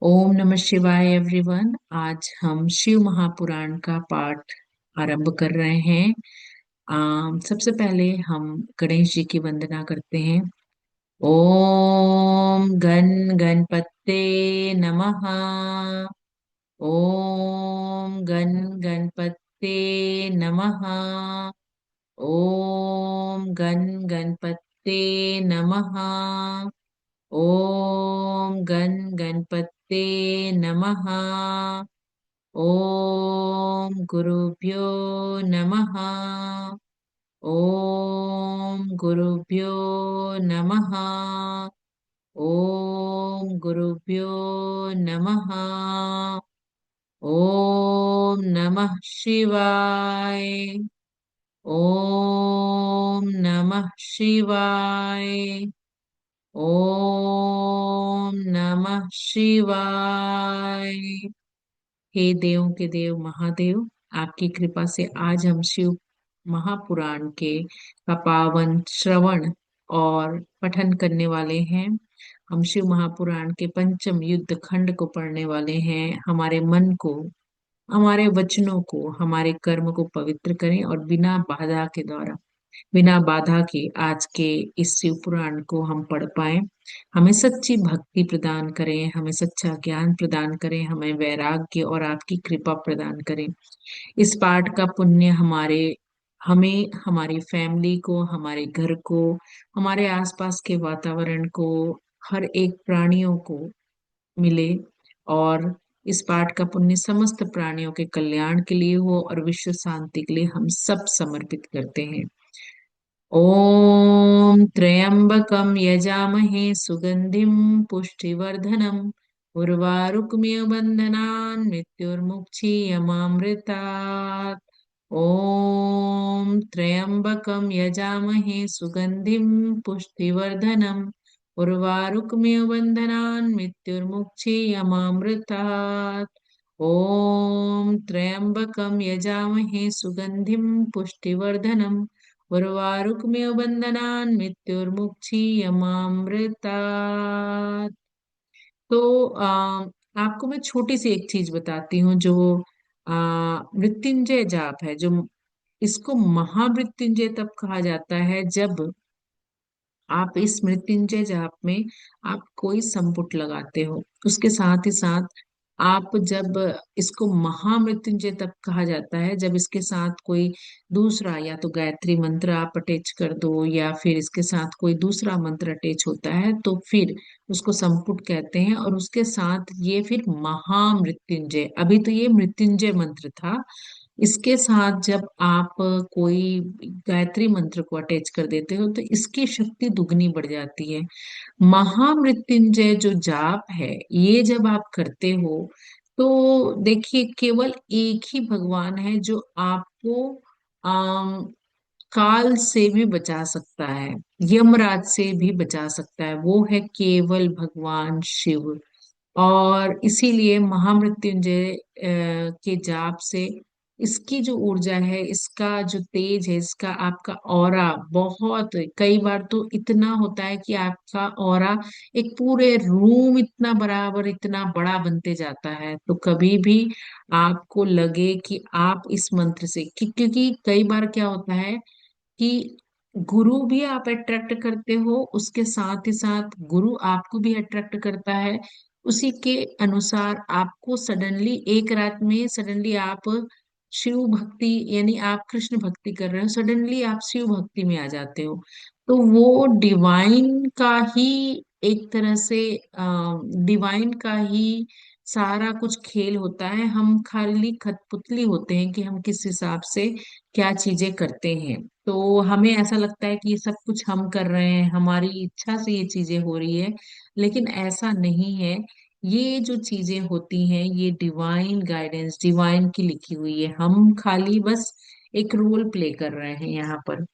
ओम नमः शिवाय एवरीवन। आज हम शिव महापुराण का पाठ आरंभ कर रहे हैं। सबसे पहले हम गणेश जी की वंदना करते हैं। ओम गण गणपते नमः। ओम गण गणपते नमः। ओम गण गणपते नमः। ओम गण गणपते नमः। ओम गुरुभ्यो नमः। ओम गुरुभ्यो नमः। ओम गुरुभ्यो नमः। ओम नमः शिवाय। ओम नमः शिवाय। ओम नमः शिवाय। हे देव के देव महादेव, आपकी कृपा से आज हम शिव महापुराण के का पावन श्रवण और पठन करने वाले हैं। हम शिव महापुराण के पंचम युद्ध खंड को पढ़ने वाले हैं। हमारे मन को, हमारे वचनों को, हमारे कर्म को पवित्र करें और बिना बाधा के आज के इस शिव पुराण को हम पढ़ पाए। हमें सच्ची भक्ति प्रदान करें, हमें सच्चा ज्ञान प्रदान करें, हमें वैराग्य और आपकी कृपा प्रदान करें। इस पाठ का पुण्य हमें, हमारी फैमिली को, हमारे घर को, हमारे आसपास के वातावरण को, हर एक प्राणियों को मिले। और इस पाठ का पुण्य समस्त प्राणियों के कल्याण के लिए हो और विश्व शांति के लिए हम सब समर्पित करते हैं। ॐ त्र्यम्बकं यजामहे सुगन्धिं पुष्टिवर्धनम् उर्वारुकमिव बन्धनान् मृत्युर्मुक्षीयमामृतात्। ॐ त्र्यम्बकं यजामहे सुगन्धिं पुष्टिवर्धनम् उर्वारुकमिव बन्धनान् मृत्युर्मुक्षीयमामृतात्। ॐ त्र्यम्बकं यजामहे सुगन्धिं पुष्टिवर्धनम् उर्वारुकमिव बन्धनान् मृत्युर्मुक्षीयमामृतात्। तो आपको मैं छोटी सी एक चीज बताती हूँ। जो मृत्युंजय जाप है, जो इसको महामृत्युंजय तब कहा जाता है जब आप इस मृत्युंजय जाप में आप कोई संपुट लगाते हो। उसके साथ ही साथ आप जब इसको महामृत्युंजय तब कहा जाता है जब इसके साथ कोई दूसरा, या तो गायत्री मंत्र आप अटैच कर दो या फिर इसके साथ कोई दूसरा मंत्र अटैच होता है तो फिर उसको संपुट कहते हैं। और उसके साथ ये फिर महामृत्युंजय, अभी तो ये मृत्युंजय मंत्र था, इसके साथ जब आप कोई गायत्री मंत्र को अटैच कर देते हो तो इसकी शक्ति दुगनी बढ़ जाती है। महामृत्युंजय जो जाप है, ये जब आप करते हो तो देखिए, केवल एक ही भगवान है जो आपको आम काल से भी बचा सकता है, यमराज से भी बचा सकता है, वो है केवल भगवान शिव। और इसीलिए महामृत्युंजय के जाप से इसकी जो ऊर्जा है, इसका जो तेज है, इसका आपका ऑरा बहुत, कई बार तो इतना होता है कि आपका ऑरा एक पूरे रूम इतना बराबर, इतना बड़ा बनते जाता है। तो कभी भी आपको लगे कि आप इस मंत्र से क्योंकि कई बार क्या होता है कि गुरु भी आप अट्रैक्ट करते हो, उसके साथ ही साथ गुरु आपको भी अट्रैक्ट करता है। उसी के अनुसार आपको सडनली एक रात में सडनली आप शिव भक्ति, यानी आप कृष्ण भक्ति कर रहे हो, सडनली आप शिव भक्ति में आ जाते हो। तो वो डिवाइन का ही एक तरह से डिवाइन का ही सारा कुछ खेल होता है। हम खाली कठपुतली होते हैं कि हम किस हिसाब से क्या चीजें करते हैं। तो हमें ऐसा लगता है कि ये सब कुछ हम कर रहे हैं, हमारी इच्छा से ये चीजें हो रही है, लेकिन ऐसा नहीं है। ये जो चीजें होती हैं ये डिवाइन गाइडेंस, डिवाइन की लिखी हुई है, हम खाली बस एक रोल प्ले कर रहे हैं यहाँ पर।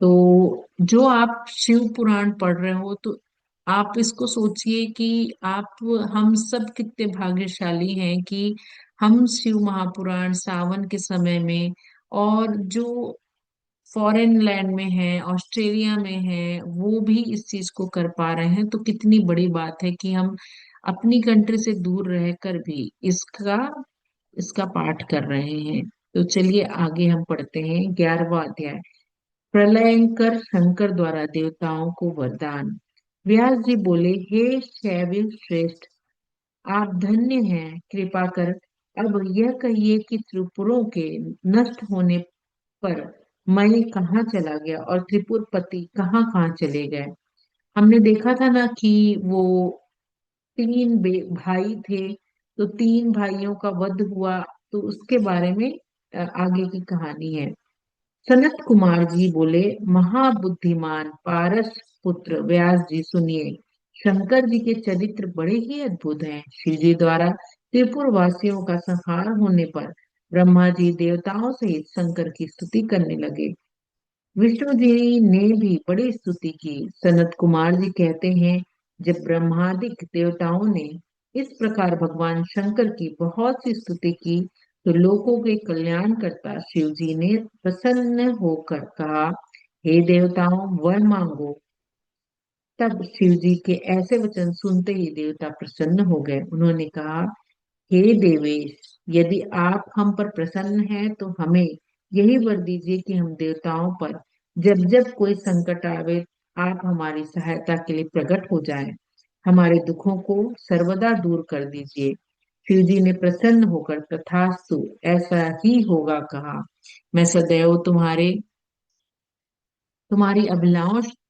तो जो आप शिव पुराण पढ़ रहे हो तो आप इसको सोचिए कि आप, हम सब कितने भाग्यशाली हैं कि हम शिव महापुराण सावन के समय में, और जो फॉरेन लैंड में है, ऑस्ट्रेलिया में है, वो भी इस चीज को कर पा रहे हैं। तो कितनी बड़ी बात है कि हम अपनी कंट्री से दूर रहकर भी इसका इसका पाठ कर रहे हैं। तो चलिए आगे हम पढ़ते हैं 11वां अध्याय। प्रलयंकर शंकर द्वारा देवताओं को वरदान। व्यास जी बोले, हे शैव श्रेष्ठ, आप धन्य हैं। कृपा कर अब यह कहिए कि त्रिपुरों के नष्ट होने पर मैं कहाँ चला गया और त्रिपुरपति कहाँ कहाँ चले गए। हमने देखा था ना कि वो भाई थे, तो तीन भाइयों का वध हुआ। तो उसके बारे में आगे की कहानी है। सनत कुमार जी बोले, महाबुद्धिमान पारस पुत्र व्यास जी सुनिए। शंकर जी के चरित्र बड़े ही अद्भुत हैं। शिव जी द्वारा त्रिपुर वासियों का संहार होने पर ब्रह्मा जी देवताओं सहित शंकर की स्तुति करने लगे। विष्णु जी ने भी बड़ी स्तुति की। सनत कुमार जी कहते हैं, जब ब्रह्मादिक देवताओं ने इस प्रकार भगवान शंकर की बहुत सी स्तुति की, तो लोगों के कल्याण करता शिव जी ने प्रसन्न होकर कहा, हे देवताओं, वर मांगो। तब शिव जी के ऐसे वचन सुनते ही देवता प्रसन्न हो गए। उन्होंने कहा, हे देवेश, यदि आप हम पर प्रसन्न हैं तो हमें यही वर दीजिए कि हम देवताओं पर जब जब कोई संकट आवे, आप हमारी सहायता के लिए प्रकट हो जाएं, हमारे दुखों को सर्वदा दूर कर दीजिए। शिव जी ने प्रसन्न होकर तथास्तु, ऐसा ही होगा कहा। मैं सदैव तुम्हारी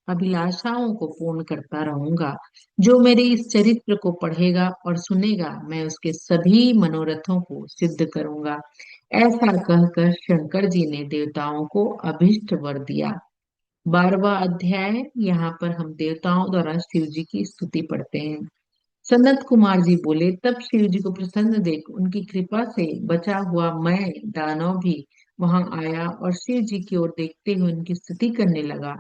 अभिलाषाओं को पूर्ण करता रहूंगा। जो मेरे इस चरित्र को पढ़ेगा और सुनेगा, मैं उसके सभी मनोरथों को सिद्ध करूंगा। ऐसा कहकर शंकर जी ने देवताओं को अभिष्ट वर दिया। 12वां अध्याय। यहाँ पर हम देवताओं द्वारा शिव जी की स्तुति पढ़ते हैं। सनत कुमार जी बोले, तब शिव जी को प्रसन्न देख उनकी कृपा से बचा हुआ मैं दानव भी वहां आया और शिव जी की ओर देखते हुए उनकी स्तुति करने लगा।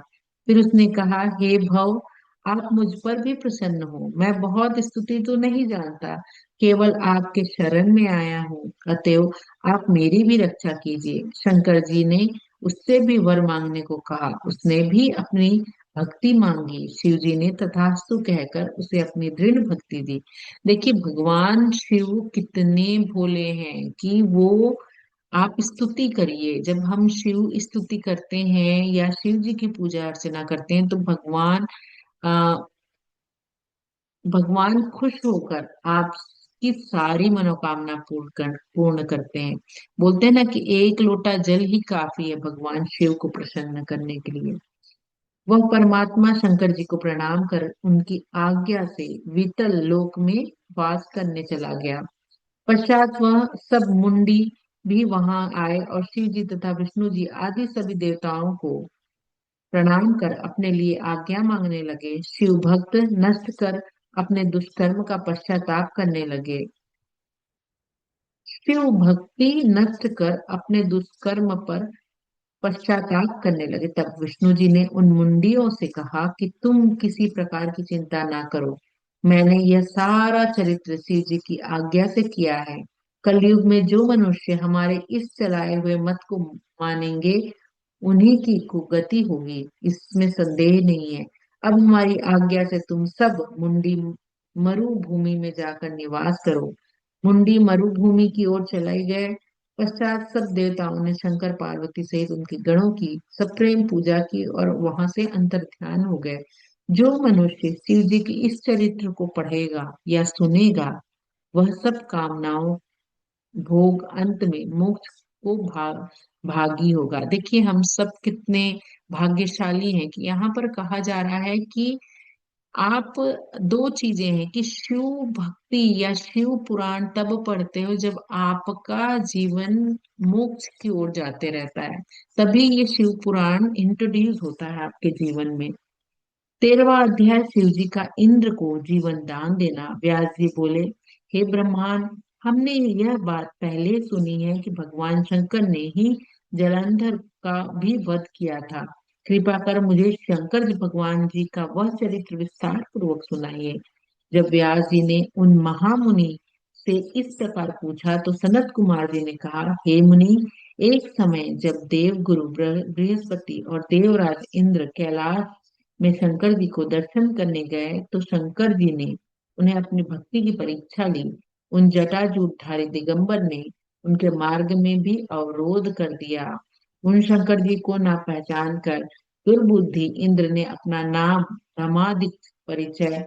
फिर उसने कहा, हे भव, आप मुझ पर भी प्रसन्न हो। मैं बहुत स्तुति तो नहीं जानता, केवल आपके शरण में आया हूँ, अतएव आप मेरी भी रक्षा कीजिए। शंकर जी ने उससे भी वर मांगने को कहा। उसने भी अपनी भक्ति मांगी। शिव जी ने तथास्तु कहकर उसे अपनी दृढ़ भक्ति दी। देखिए भगवान शिव कितने भोले हैं कि वो, आप स्तुति करिए। जब हम शिव स्तुति करते हैं या शिव जी की पूजा अर्चना करते हैं तो आ, भगवान खुश होकर आपकी सारी मनोकामना पूर्ण करते हैं। बोलते हैं ना कि एक लोटा जल ही काफी है भगवान शिव को प्रसन्न करने के लिए। वह परमात्मा शंकर जी को प्रणाम कर उनकी आज्ञा से वितल लोक में वास करने चला गया। पश्चात वह सब मुंडी भी वहां आए और शिव जी तथा विष्णु जी आदि सभी देवताओं को प्रणाम कर अपने लिए आज्ञा मांगने लगे। शिव भक्त नष्ट कर अपने दुष्कर्म का पश्चाताप करने लगे। शिव भक्ति नष्ट कर अपने दुष्कर्म पर पश्चाताप करने लगे। तब विष्णु जी ने उन मुंडियों से कहा कि तुम किसी प्रकार की चिंता ना करो। मैंने यह सारा चरित्र शिव जी की आज्ञा से किया है। कलयुग में जो मनुष्य हमारे इस चलाए हुए मत को मानेंगे, उन्हीं की कुगति होगी, इसमें संदेह नहीं है। अब हमारी आज्ञा से तुम सब मुंडी मरुभूमि में जाकर निवास करो। मुंडी मरुभूमि की ओर चले गए। पश्चात सब देवताओं ने शंकर पार्वती सहित उनके गणों की सप्रेम पूजा की और वहां से अंतर ध्यान हो गए। जो मनुष्य शिव जी के इस चरित्र को पढ़ेगा या सुनेगा, वह सब कामनाओं भोग अंत में मोक्ष को भागी होगा। देखिए हम सब कितने भाग्यशाली हैं कि यहाँ पर कहा जा रहा है कि आप, दो चीजें हैं कि शिव भक्ति या शिव पुराण तब पढ़ते हो जब आपका जीवन मोक्ष की ओर जाते रहता है, तभी ये शिव पुराण इंट्रोड्यूस होता है आपके जीवन में। 13वां अध्याय। शिव जी का इंद्र को जीवन दान देना। व्यास जी बोले, हे ब्रह्मांड, हमने यह बात पहले सुनी है कि भगवान शंकर ने ही जलंधर का भी वध किया था। कृपा कर मुझे शंकर जी भगवान जी का वह चरित्र विस्तार पूर्वक सुनाइए। जब व्यास जी ने उन महामुनि से इस प्रकार पूछा तो सनत कुमार जी ने कहा, हे मुनि, एक समय जब देव गुरु बृहस्पति और देवराज इंद्र कैलाश में शंकर जी को दर्शन करने गए तो शंकर जी ने उन्हें अपनी भक्ति की परीक्षा ली। उन जटाजूटधारी दिगंबर ने उनके मार्ग में भी अवरोध कर दिया। उन शंकर जी को ना पहचान कर दुर्बुद्धि इंद्र ने अपना नाम धर्मादिक परिचय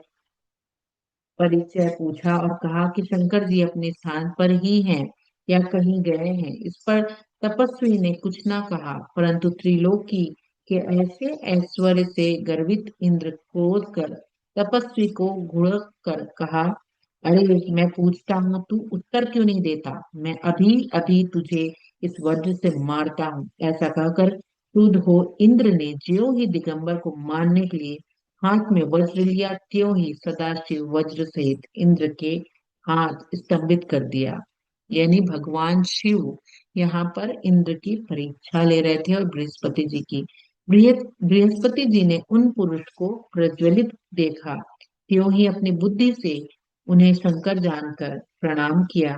परिचय पूछा और कहा कि शंकर जी अपने स्थान पर ही हैं या कहीं गए हैं। इस पर तपस्वी ने कुछ ना कहा, परंतु त्रिलोकी के ऐसे ऐश्वर्य से गर्वित इंद्र क्रोध कर तपस्वी को घुड़क कर कहा, अरे मैं पूछता हूँ तू उत्तर क्यों नहीं देता? मैं अभी अभी तुझे इस वज्र से मारता हूँ। ऐसा कहकर क्रुद्ध हो इंद्र ने ज्यों ही दिगंबर को मारने के लिए हाथ में वज्र लिया, त्यों ही सदाशिव वज्र सहित इंद्र के हाथ स्तंभित कर दिया। यानी भगवान शिव यहाँ पर इंद्र की परीक्षा ले रहे थे और बृहस्पति जी की। बृहस्पति जी ने उन पुरुष को प्रज्वलित देखा, त्यों ही अपनी बुद्धि से उन्हें शंकर जानकर प्रणाम किया।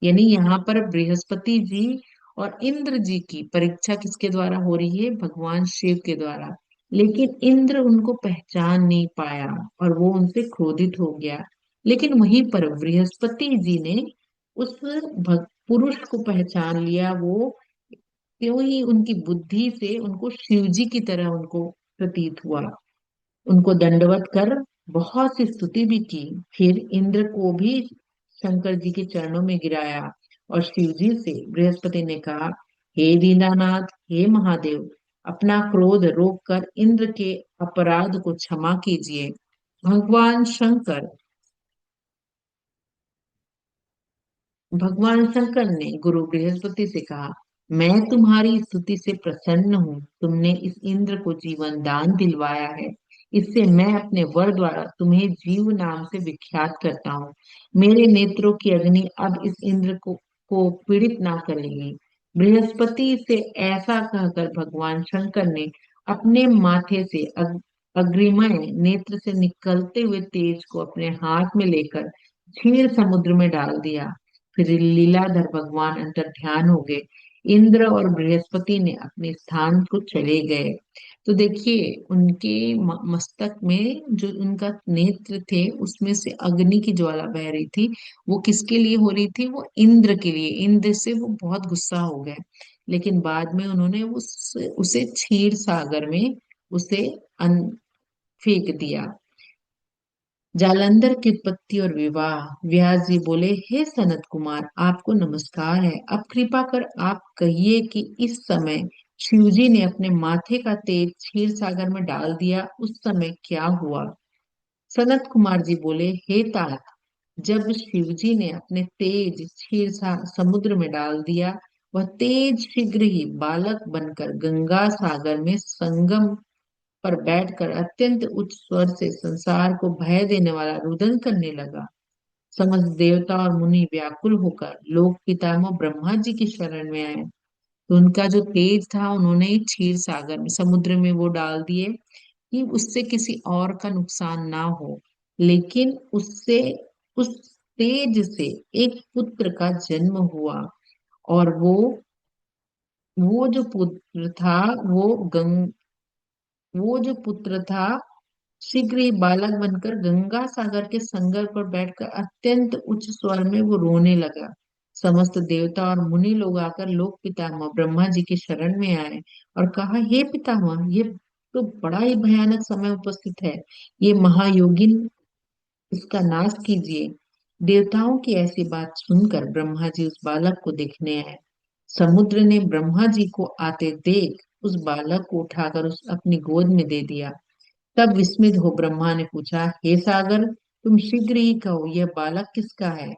यानी यहाँ पर बृहस्पति जी और इंद्र जी की परीक्षा किसके द्वारा हो रही है? भगवान शिव के द्वारा। लेकिन इंद्र उनको पहचान नहीं पाया और वो उनसे क्रोधित हो गया। लेकिन वहीं पर बृहस्पति जी ने उस पुरुष को पहचान लिया। वो त्यों ही उनकी बुद्धि से उनको शिव जी की तरह उनको प्रतीत हुआ। उनको दंडवत कर बहुत सी स्तुति भी की। फिर इंद्र को भी शंकर जी के चरणों में गिराया और शिव जी से बृहस्पति ने कहा, हे दीनानाथ, हे महादेव, अपना क्रोध रोक कर इंद्र के अपराध को क्षमा कीजिए। भगवान शंकर ने गुरु बृहस्पति से कहा, मैं तुम्हारी स्तुति से प्रसन्न हूँ। तुमने इस इंद्र को जीवन दान दिलवाया है। इससे मैं अपने वर द्वारा तुम्हें जीव नाम से विख्यात करता हूँ। मेरे नेत्रों की अग्नि अब इस इंद्र को पीड़ित ना करेगी। बृहस्पति से ऐसा कहकर भगवान शंकर ने अपने माथे से अग्निमय नेत्र से निकलते हुए तेज को अपने हाथ में लेकर क्षीर समुद्र में डाल दिया। फिर लीलाधर भगवान अंतर ध्यान हो गए। इंद्र और बृहस्पति ने अपने स्थान को चले गए। तो देखिए उनके मस्तक में जो उनका नेत्र थे उसमें से अग्नि की ज्वाला बह रही थी। वो किसके लिए हो रही थी? वो इंद्र के लिए। इंद्र से वो बहुत गुस्सा हो गए। लेकिन बाद में उन्होंने उसे क्षीर सागर में उसे फेंक दिया। जालंधर की उत्पत्ति और विवाह। व्यास जी बोले, हे सनत कुमार, आपको नमस्कार है। अब कृपा कर आप कहिए कि इस समय शिवजी ने अपने माथे का तेज क्षीर सागर में डाल दिया, उस समय क्या हुआ? सनत कुमार जी बोले, हे तात, जब शिवजी ने अपने तेज समुद्र में डाल दिया, वह तेज शीघ्र ही बालक बनकर गंगा सागर में संगम पर बैठकर अत्यंत उच्च स्वर से संसार को भय देने वाला रुदन करने लगा। समस्त देवता और मुनि व्याकुल होकर लोक पितामह ब्रह्मा जी की शरण में आए। तो उनका जो तेज था उन्होंने क्षीर सागर में समुद्र में वो डाल दिए कि उससे किसी और का नुकसान ना हो। लेकिन उससे उस तेज से एक पुत्र का जन्म हुआ और वो जो पुत्र था वो गंग वो जो पुत्र था शीघ्र ही बालक बनकर गंगा सागर के संगर पर बैठकर अत्यंत उच्च स्वर में वो रोने लगा। समस्त देवता और मुनि लोग आकर लोक पितामह ब्रह्मा जी की शरण में आए और कहा, हे पितामह, ये तो बड़ा ही भयानक समय उपस्थित है। ये महायोगिन, इसका नाश कीजिए। देवताओं की ऐसी बात सुनकर ब्रह्मा जी उस बालक को देखने आए। समुद्र ने ब्रह्मा जी को आते देख उस बालक को उठाकर उस अपनी गोद में दे दिया। तब विस्मित हो ब्रह्मा ने पूछा, हे सागर, तुम शीघ्र ही कहो, यह बालक किसका है?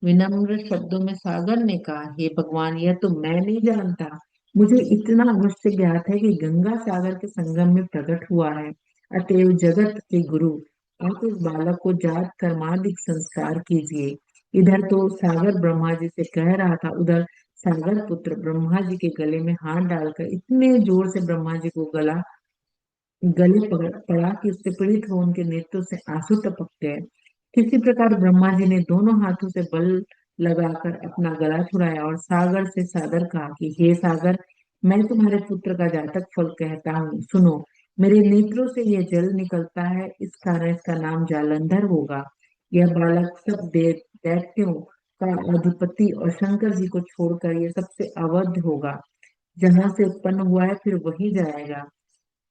विनम्र शब्दों में सागर ने कहा, हे भगवान, यह तो मैं नहीं जानता। मुझे इतना अवश्य ज्ञात है कि गंगा सागर के संगम में प्रकट हुआ है। अतएव जगत के गुरु, आप इस बालक को जात कर्मादिक संस्कार कीजिए। इधर तो सागर ब्रह्मा जी से कह रहा था, उधर सागर पुत्र ब्रह्मा जी के गले में हाथ डालकर इतने जोर से ब्रह्मा जी को गले पड़ा कि उससे पीड़ित हो उनके नेत्रों से आंसू टपक गए। किसी प्रकार ब्रह्मा जी ने दोनों हाथों से बल लगाकर अपना गला छुड़ाया और सागर से सादर कहा कि हे सागर, मैं तुम्हारे पुत्र का जातक फल कहता हूँ, सुनो। मेरे नेत्रों से यह जल निकलता है, इस कारण इसका नाम जालंधर होगा। यह बालक सब दैत्यों का अधिपति और शंकर जी को छोड़कर यह सबसे अवध होगा। जहां से उत्पन्न हुआ है फिर वही जाएगा।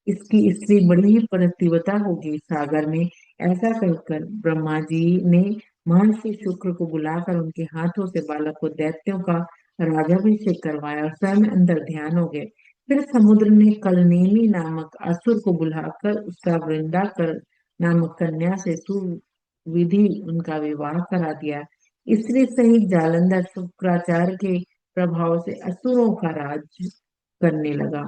इसकी स्त्री बड़ी ही पतिव्रता होगी सागर में। ऐसा कहकर ब्रह्मा जी ने महर्षि शुक्र को बुलाकर उनके हाथों से बालक को दैत्यों का राजाभिषेक करवाया और स्वयं अंदर ध्यान हो गए। फिर समुद्र ने कलनेमी नामक असुर को बुलाकर उसका वृंदाकर नामक कन्या से सुविधि उनका विवाह करा दिया। स्त्री सहित जालंधर शुक्राचार्य के प्रभाव से असुरों का राज करने लगा।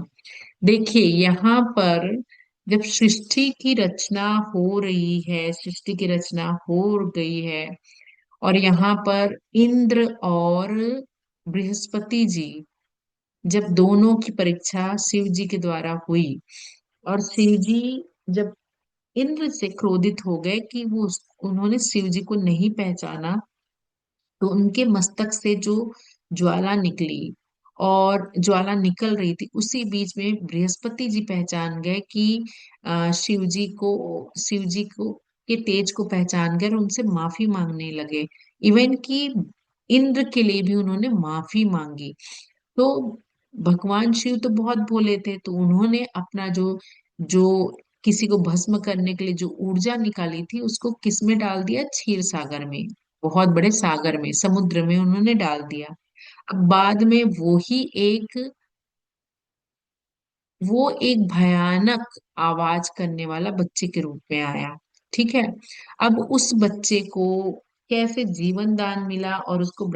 देखिए यहाँ पर जब सृष्टि की रचना हो रही है, सृष्टि की रचना हो गई है, और यहाँ पर इंद्र और बृहस्पति जी, जब दोनों की परीक्षा शिव जी के द्वारा हुई, और शिव जी जब इंद्र से क्रोधित हो गए कि उन्होंने शिव जी को नहीं पहचाना, तो उनके मस्तक से जो ज्वाला निकली, और ज्वाला निकल रही थी, उसी बीच में बृहस्पति जी पहचान गए कि शिव जी को के तेज को पहचान गए और उनसे माफी मांगने लगे। इवन कि इंद्र के लिए भी उन्होंने माफी मांगी। तो भगवान शिव तो बहुत भोले थे, तो उन्होंने अपना जो जो किसी को भस्म करने के लिए जो ऊर्जा निकाली थी, उसको किस में डाल दिया? क्षीर सागर में, बहुत बड़े सागर में, समुद्र में उन्होंने डाल दिया। अब बाद में वो एक भयानक आवाज करने वाला बच्चे के रूप में आया। ठीक है। अब उस बच्चे को कैसे जीवन दान मिला, और उसको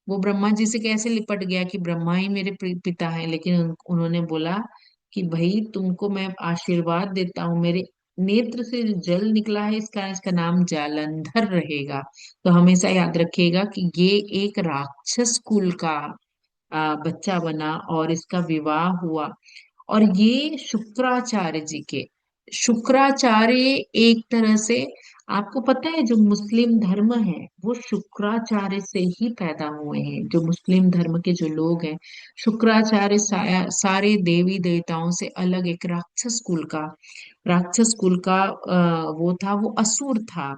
वो ब्रह्मा जी से कैसे लिपट गया कि ब्रह्मा ही मेरे पिता हैं, लेकिन उन्होंने बोला कि भाई तुमको मैं आशीर्वाद देता हूँ, मेरे नेत्र से जो जल निकला है इसका नाम जालंधर रहेगा। तो हमेशा याद रखिएगा कि ये एक राक्षस कुल का बच्चा बना और इसका विवाह हुआ। और ये शुक्राचार्य एक तरह से, आपको पता है जो मुस्लिम धर्म है वो शुक्राचार्य से ही पैदा हुए हैं। जो मुस्लिम धर्म के जो लोग हैं, शुक्राचार्य सारे देवी देवताओं से अलग एक राक्षस कुल का वो था, वो असुर था।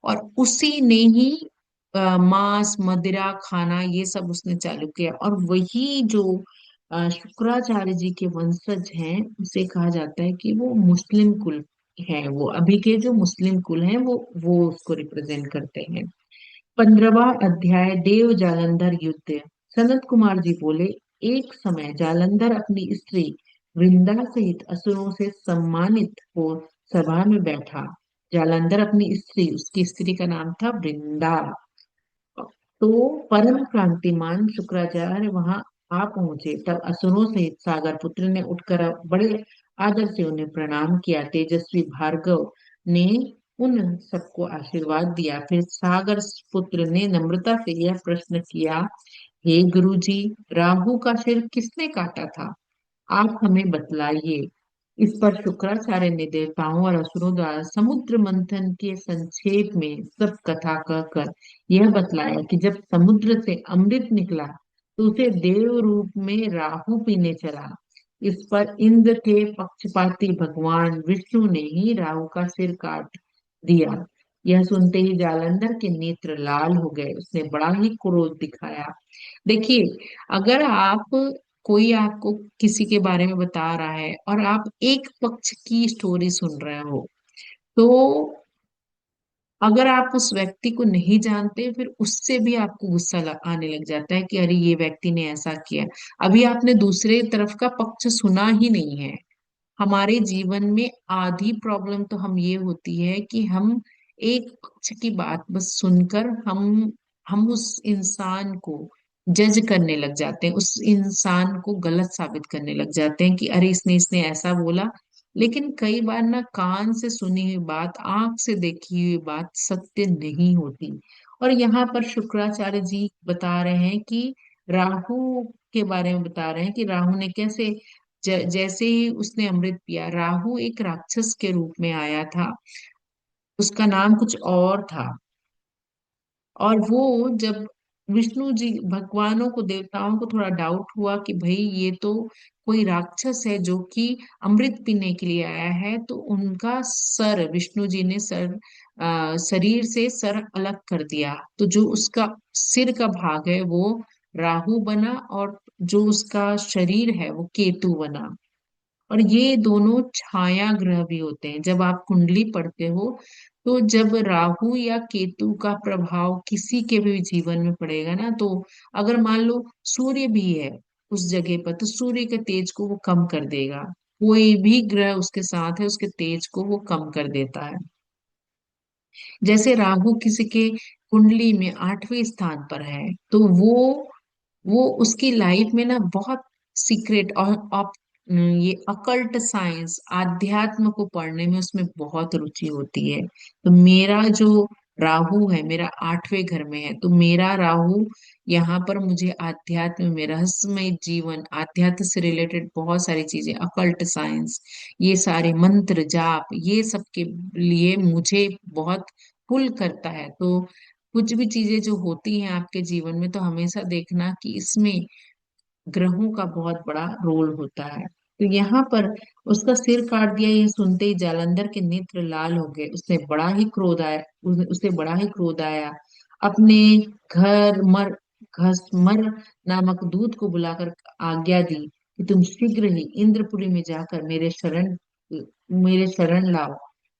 और उसी ने ही मांस मदिरा खाना ये सब उसने चालू किया, और वही जो शुक्राचार्य जी के वंशज हैं, उसे कहा जाता है कि वो मुस्लिम कुल है। वो अभी के जो मुस्लिम कुल हैं वो उसको रिप्रेजेंट करते हैं। 15वां अध्याय, देव जालंधर युद्ध। सनत कुमार जी बोले, एक समय जालंधर अपनी स्त्री वृंदा सहित असुरों से सम्मानित हो सभा में बैठा। जालंधर अपनी स्त्री, उसकी स्त्री का नाम था वृंदा। तो परम क्रांतिमान शुक्राचार्य वहां आ पहुंचे। तब असुरों सहित सागर पुत्र ने उठकर बड़े आदर से उन्हें प्रणाम किया। तेजस्वी भार्गव ने उन सबको आशीर्वाद दिया। फिर सागर पुत्र ने नम्रता से यह प्रश्न किया, हे गुरुजी, राहु का सिर किसने काटा था? आप हमें बतलाइए। इस पर शुक्राचार्य ने देवताओं और असुरों द्वारा समुद्र मंथन के संक्षेप में सब कथा कहकर यह बतलाया कि जब समुद्र से अमृत निकला तो उसे देव रूप में राहु पीने चला। इस पर इंद्र के पक्षपाती भगवान विष्णु ने ही राहु का सिर काट दिया। यह सुनते ही जालंधर के नेत्र लाल हो गए, उसने बड़ा ही क्रोध दिखाया। देखिए, अगर कोई आपको किसी के बारे में बता रहा है और आप एक पक्ष की स्टोरी सुन रहे हो, तो अगर आप उस व्यक्ति को नहीं जानते, फिर उससे भी आपको गुस्सा आने लग जाता है कि अरे ये व्यक्ति ने ऐसा किया। अभी आपने दूसरे तरफ का पक्ष सुना ही नहीं है। हमारे जीवन में आधी प्रॉब्लम तो हम ये होती है कि हम एक पक्ष की बात बस सुनकर हम उस इंसान को जज करने लग जाते हैं, उस इंसान को गलत साबित करने लग जाते हैं कि अरे इसने इसने ऐसा बोला। लेकिन कई बार ना कान से सुनी हुई बात, आंख से देखी हुई बात सत्य नहीं होती। और यहाँ पर शुक्राचार्य जी बता रहे हैं कि राहु के बारे में बता रहे हैं कि राहु ने कैसे जैसे ही उसने अमृत पिया, राहु एक राक्षस के रूप में आया था। उसका नाम कुछ और था। और वो जब विष्णु जी, भगवानों को, देवताओं को थोड़ा डाउट हुआ कि भाई ये तो कोई राक्षस है जो कि अमृत पीने के लिए आया है, तो उनका सर विष्णु जी ने शरीर से सर अलग कर दिया। तो जो उसका सिर का भाग है वो राहु बना, और जो उसका शरीर है वो केतु बना। और ये दोनों छाया ग्रह भी होते हैं। जब आप कुंडली पढ़ते हो, तो जब राहु या केतु का प्रभाव किसी के भी जीवन में पड़ेगा ना, तो अगर मान लो सूर्य भी है उस जगह पर, तो सूर्य के तेज को वो कम कर देगा। कोई भी ग्रह उसके साथ है, उसके तेज को वो कम कर देता है। जैसे राहु किसी के कुंडली में 8वें स्थान पर है, तो वो उसकी लाइफ में ना बहुत सीक्रेट ये अकल्ट साइंस, आध्यात्म को पढ़ने में उसमें बहुत रुचि होती है। तो मेरा जो राहु है, मेरा 8वें घर में है, तो मेरा राहु यहाँ पर मुझे आध्यात्म में रहस्यमय जीवन, आध्यात्म से रिलेटेड बहुत सारी चीजें, अकल्ट साइंस, ये सारे मंत्र जाप, ये सब के लिए मुझे बहुत पुल करता है। तो कुछ भी चीजें जो होती हैं आपके जीवन में, तो हमेशा देखना कि इसमें ग्रहों का बहुत बड़ा रोल होता है। तो यहाँ पर उसका सिर काट दिया, ये सुनते ही जालंधर के नेत्र लाल हो गए। उसे बड़ा ही क्रोध आया। अपने घर मर घसमर नामक दूत को बुलाकर आज्ञा दी कि तुम शीघ्र ही इंद्रपुरी में जाकर मेरे शरण लाओ।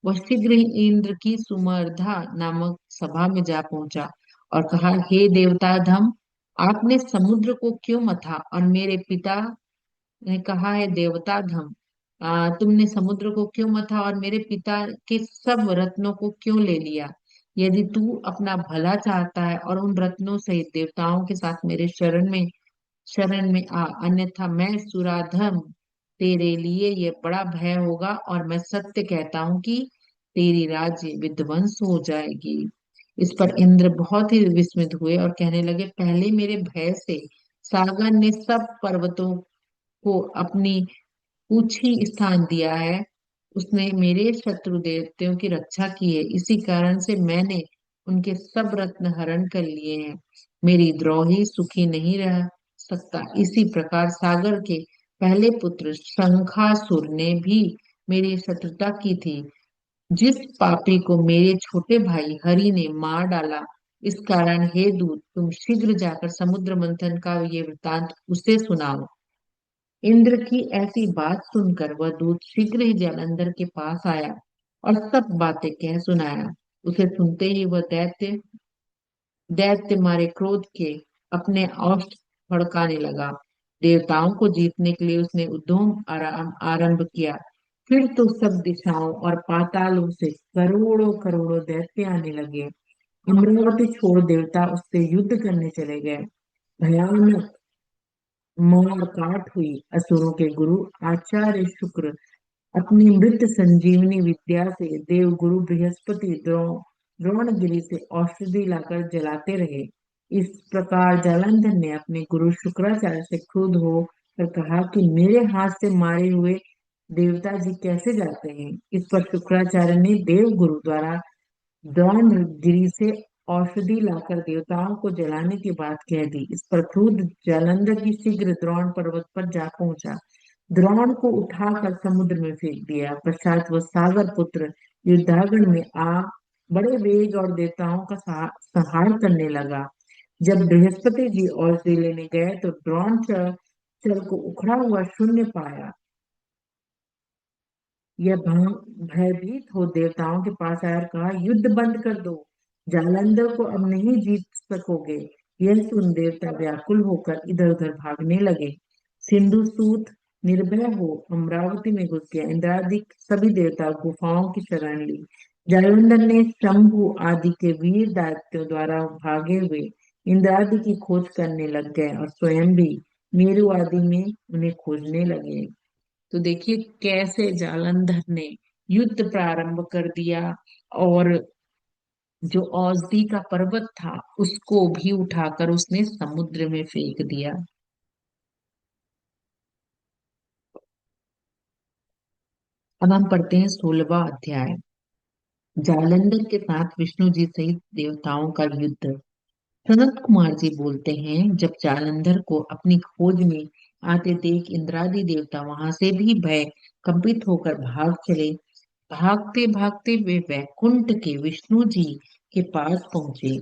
वह शीघ्र ही इंद्र की सुमर्धा नामक सभा में जा पहुंचा और कहा, हे देवता धम, आपने समुद्र को क्यों मथा? और मेरे पिता ने कहा, है देवता धम, तुमने समुद्र को क्यों मथा और मेरे पिता के सब रत्नों को क्यों ले लिया? यदि तू अपना भला चाहता है और उन रत्नों सहित देवताओं के साथ मेरे शरण में आ, अन्यथा मैं सुराधम, तेरे लिए ये बड़ा भय होगा और मैं सत्य कहता हूँ कि तेरी राज्य विध्वंस हो जाएगी। इस पर इंद्र बहुत ही विस्मित हुए और कहने लगे, पहले मेरे भय से सागर ने सब पर्वतों को अपनी पूछी स्थान दिया है। उसने मेरे शत्रु देवताओं की रक्षा की है, इसी कारण से मैंने उनके सब रत्न हरण कर लिए हैं। मेरी द्रोही सुखी नहीं रह सकता। इसी प्रकार सागर के पहले पुत्र शंखासुर ने भी मेरी शत्रुता की थी। जिस पापी को मेरे छोटे भाई हरि ने मार डाला, इस कारण हे दूत, तुम शीघ्र जाकर समुद्र मंथन का ये वृतांत उसे सुनाओ। इंद्र की ऐसी बात सुनकर वह दूत शीघ्र ही जालंधर के पास आया और सब बातें कह सुनाया। उसे सुनते ही वह दैत्य मारे क्रोध के अपने औष्ठ भड़काने लगा। देवताओं को जीतने के लिए उसने उद्यम आरंभ किया। फिर तो सब दिशाओं और पातालों से करोड़ों करोड़ों दैत्य आने लगे। अमरावती छोड़ देवता उससे युद्ध करने चले गए। भयानक मार काट हुई। असुरों के गुरु आचार्य शुक्र अपनी मृत संजीवनी विद्या से देवगुरु बृहस्पति द्रोणगिरि से औषधि लाकर जलाते रहे। इस प्रकार जालंधर ने अपने गुरु शुक्राचार्य से क्रुद्ध होकर कहा कि मेरे हाथ से मारे हुए देवता जी कैसे जाते हैं? इस पर शुक्राचार्य ने देव गुरु द्वारा द्रोणगिरि से औषधि लाकर देवताओं को जलाने की बात कह दी। इस पर क्रुद्ध जालंधर ही शीघ्र द्रोण पर्वत पर जा पहुंचा। द्रोण को उठाकर समुद्र में फेंक दिया। पश्चात वह सागर पुत्र युद्धागन में आ बड़े वेग और देवताओं का संहार करने लगा। जब बृहस्पति जी औषधि लेने गए तो द्रोण चल को उखड़ा हुआ शून्य पाया। यह भयभीत हो देवताओं के पास आया और कहा, युद्ध बंद कर दो, जालंधर को अब नहीं जीत सकोगे। यह सुन देवता व्याकुल होकर इधर उधर भागने लगे। सिंधु सूत निर्भय हो अमरावती में घुस गया। इंद्रादि सभी देवता गुफाओं की शरण ली। जालंधर ने शंभु आदि के वीर दैत्यों द्वारा भागे हुए इंद्रादि की खोज करने लग गए और स्वयं भी मेरु आदि में उन्हें खोजने लगे। तो देखिए कैसे जालंधर ने युद्ध प्रारंभ कर दिया, और जो औषधि का पर्वत था उसको भी उठाकर उसने समुद्र में फेंक दिया। अब हम पढ़ते हैं 16वां अध्याय, जालंधर के साथ विष्णु जी सहित देवताओं का युद्ध। सनत कुमार जी बोलते हैं, जब जालंधर को अपनी खोज में आते देख इंद्रादि देवता वहां से भी भय कंपित होकर भाग चले। भागते भागते वे वैकुंठ के विष्णु जी के पास पहुंचे।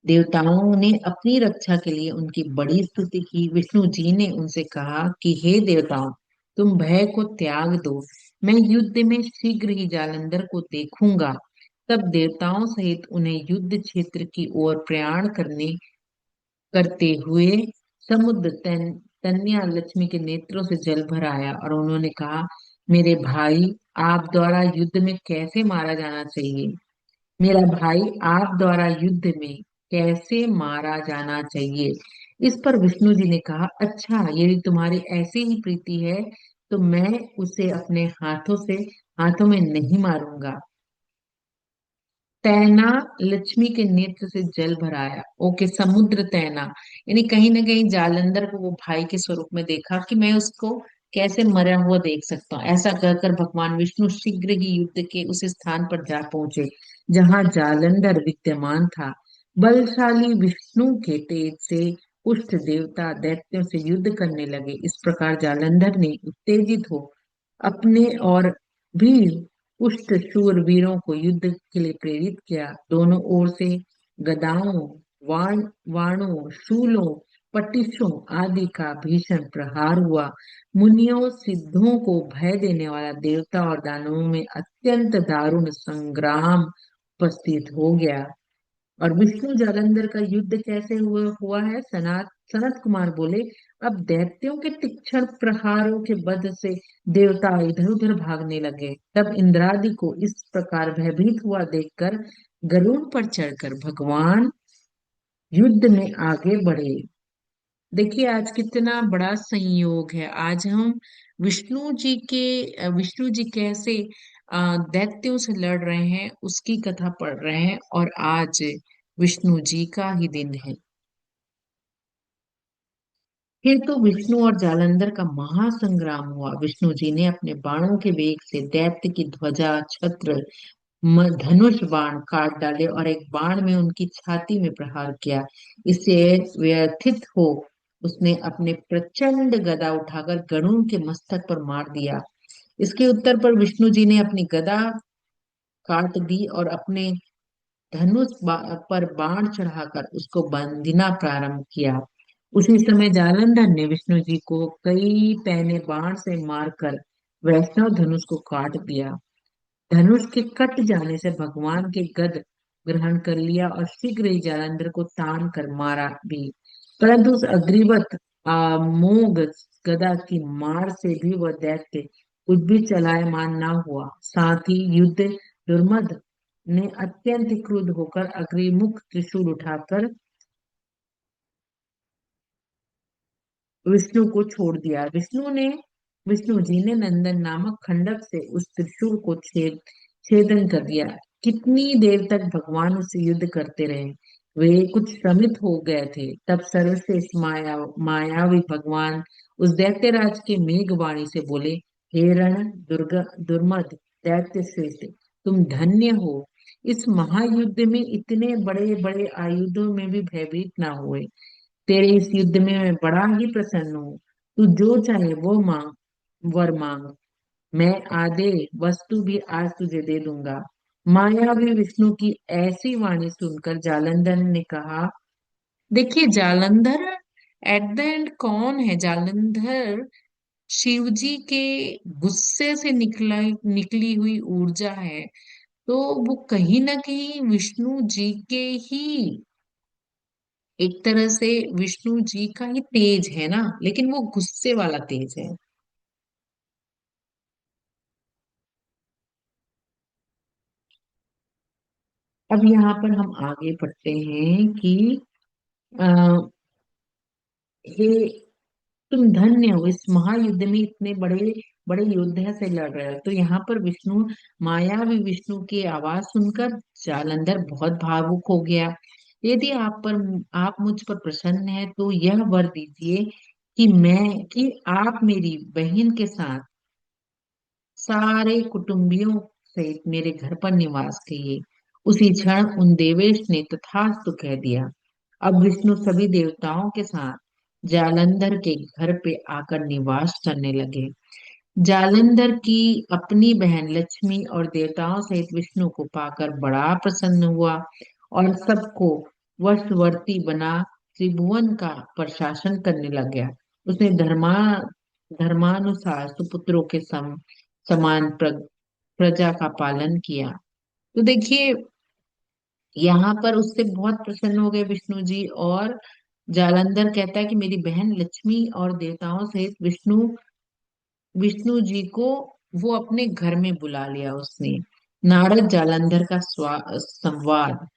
देवताओं ने अपनी रक्षा के लिए उनकी बड़ी स्तुति की। विष्णु जी ने उनसे कहा कि हे देवताओं, तुम भय को त्याग दो। मैं युद्ध में शीघ्र ही जालंधर को देखूंगा। तब देवताओं सहित उन्हें युद्ध क्षेत्र की ओर प्रयाण करने करते हुए समुद्र तन्या लक्ष्मी के नेत्रों से जल भर आया और उन्होंने कहा, मेरे भाई, आप द्वारा युद्ध में कैसे मारा जाना चाहिए। मेरा भाई, आप द्वारा युद्ध में कैसे मारा जाना चाहिए। इस पर विष्णु जी ने कहा, अच्छा, यदि तुम्हारी ऐसी ही प्रीति है तो मैं उसे अपने हाथों में नहीं मारूंगा। तैना लक्ष्मी के नेत्र से जल भर आया। ओके, समुद्र तैना, यानी कहीं ना कहीं जालंधर को वो भाई के स्वरूप में देखा कि मैं उसको कैसे मरा हुआ देख सकता हूँ। ऐसा कहकर भगवान विष्णु शीघ्र ही युद्ध के उस स्थान पर जा पहुंचे जहां जालंधर विद्यमान था। बलशाली विष्णु के तेज से उष्ट देवता दैत्यों से युद्ध करने लगे। इस प्रकार जालंधर ने उत्तेजित हो अपने और भी पुष्ट शूरवीरों को युद्ध के लिए प्रेरित किया। दोनों ओर से गदाओं, वाणों, शूलों, पटिशों आदि का भीषण प्रहार हुआ। मुनियों, सिद्धों को भय देने वाला देवता और दानवों में अत्यंत दारुण संग्राम उपस्थित हो गया। और विष्णु जालंधर का युद्ध कैसे हुआ है, सनत कुमार बोले, अब दैत्यों के तीक्ष्ण प्रहारों के बद से देवता इधर उधर भागने लगे। तब इंद्रादि को इस प्रकार भयभीत हुआ देखकर गरुड़ पर चढ़कर भगवान युद्ध में आगे बढ़े। देखिए आज कितना बड़ा संयोग है। आज हम विष्णु जी कैसे दैत्यों से लड़ रहे हैं उसकी कथा पढ़ रहे हैं, और आज विष्णु जी का ही दिन है। फिर तो विष्णु और जालंधर का महासंग्राम हुआ। विष्णु जी ने अपने बाणों के वेग से दैत्य की ध्वजा, छत्र, धनुष बाण काट डाले और एक बाण में उनकी छाती में प्रहार किया। इससे व्यथित हो उसने अपने प्रचंड गदा उठाकर गरुड़ के मस्तक पर मार दिया। इसके उत्तर पर विष्णु जी ने अपनी गदा काट दी और अपने पर बाण चढ़ाकर उसको बंधना प्रारंभ किया। उसी समय जालंधर ने विष्णु जी को कई पैने बाण से मारकर वैष्णव धनुष को काट दिया। धनुष के कट जाने से भगवान के गद ग्रहण कर लिया और शीघ्र ही जालंधर को तान कर मारा भी। परंतु उस अग्निवत मोग गदा की मार से भी वह दैत्य कुछ भी चलायमान न हुआ। साथ ही युद्ध दुर्मद ने अत्यंत क्रुद्ध होकर अग्निमुख त्रिशूल उठाकर विष्णु को छोड़ दिया। विष्णु जी ने नंदन नामक खंडक से उस त्रिशूल को छेदन कर दिया। कितनी देर तक भगवान उससे युद्ध करते रहे। वे कुछ श्रमित हो गए थे। तब सर्वश्रेष्ठ मायावी भगवान उस दैत्यराज के मेघवाणी से बोले, हे रण दुर्मद दैत्य श्रेष्ठ, तुम धन्य हो। इस महायुद्ध में इतने बड़े बड़े आयुधों में भी भयभीत ना हुए। तेरे इस युद्ध में मैं बड़ा ही प्रसन्न हूँ। तू जो चाहे वो वर मांग। मैं आदे वस्तु भी आज तुझे दे दूंगा। मायावी विष्णु की ऐसी वाणी सुनकर जालंधर ने कहा, देखिए जालंधर एट द एंड कौन है। जालंधर शिव जी के गुस्से से निकली हुई ऊर्जा है। तो वो कहीं ना कहीं विष्णु जी के ही, एक तरह से विष्णु जी का ही तेज है ना, लेकिन वो गुस्से वाला तेज है। अब यहाँ पर हम आगे बढ़ते हैं कि आ, हे, तुम धन्य हो, इस महायुद्ध में इतने बड़े बड़े योद्धा से लड़ रहे हो। तो यहाँ पर मायावी विष्णु की आवाज सुनकर जालंधर बहुत भावुक हो गया। यदि आप मुझ पर प्रसन्न है तो यह वर दीजिए कि आप मेरी बहन के साथ सारे कुटुंबियों सहित मेरे घर पर निवास किए। उसी क्षण उन देवेश ने तथास्तु कह दिया। अब विष्णु सभी देवताओं के साथ जालंधर के घर पे आकर निवास करने लगे। जालंधर की अपनी बहन लक्ष्मी और देवताओं सहित विष्णु को पाकर बड़ा प्रसन्न हुआ और सबको वशवर्ती बना त्रिभुवन का प्रशासन करने लग गया। उसने धर्मानुसार सुपुत्रों के समान प्रजा का पालन किया। तो देखिए, यहाँ पर उससे बहुत प्रसन्न हो गए विष्णु जी। और जालंधर कहता है कि मेरी बहन लक्ष्मी और देवताओं सहित विष्णु विष्णु जी को वो अपने घर में बुला लिया उसने। नारद जालंधर का संवाद।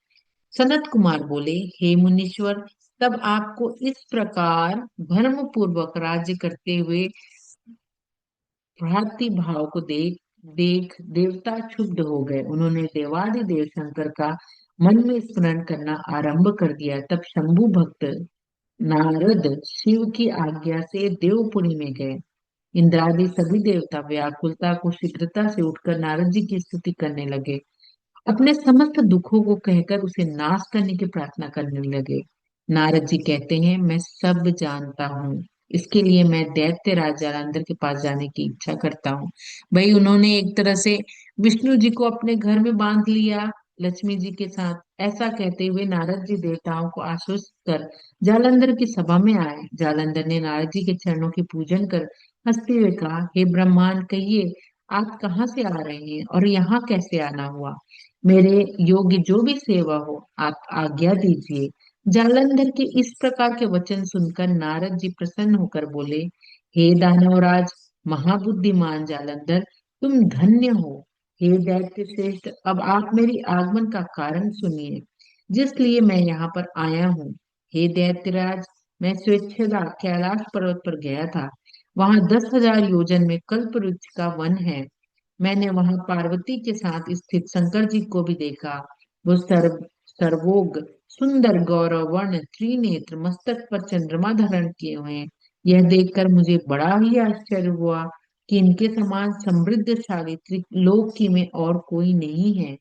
सनत कुमार बोले, हे मुनीश्वर, तब आपको इस प्रकार धर्म पूर्वक राज्य करते हुए भ्रातृ भाव को देख देख देवता क्षुब्ध हो गए। उन्होंने देवादिदेव शंकर का मन में स्मरण करना आरंभ कर दिया। तब शंभु भक्त नारद शिव की आज्ञा से देवपुरी में गए। इंद्रादि सभी देवता व्याकुलता को शीघ्रता से उठकर नारद जी की स्तुति करने लगे। अपने समस्त दुखों को कहकर उसे नाश करने की प्रार्थना करने लगे। नारद जी कहते हैं, मैं सब जानता हूँ, इसके लिए मैं दैत्य राज जालंधर के पास जाने की इच्छा करता हूँ। भाई उन्होंने एक तरह से विष्णु जी को अपने घर में बांध लिया लक्ष्मी जी के साथ। ऐसा कहते हुए नारद जी देवताओं को आश्वस्त कर जालंधर की सभा में आए। जालंधर ने नारद जी के चरणों की पूजन कर हंसते हुए कहा, हे ब्रह्मांड, कहिए आप कहाँ से आ रहे हैं और यहाँ कैसे आना हुआ। मेरे योग्य जो भी सेवा हो आप आज्ञा दीजिए। जालंधर के इस प्रकार के वचन सुनकर नारद जी प्रसन्न होकर बोले, हे दानवराज महाबुद्धिमान जालंधर, तुम धन्य हो। हे दैत्य श्रेष्ठ, अब आप मेरी आगमन का कारण सुनिए, जिस लिए मैं यहाँ पर आया हूँ। हे दैत्यराज, मैं स्वेच्छा कैलाश पर्वत पर गया था। वहां 10,000 योजन में कल्प वृक्ष का वन है। मैंने वहां पार्वती के साथ स्थित शंकर जी को भी देखा। वो सर्वोग सुंदर गौरव वर्ण त्रिनेत्र, मस्तक पर चंद्रमा धारण किए हुए हैं। यह देखकर मुझे बड़ा ही आश्चर्य हुआ कि इनके समान समृद्धशाली त्रिलोकी में और कोई नहीं है।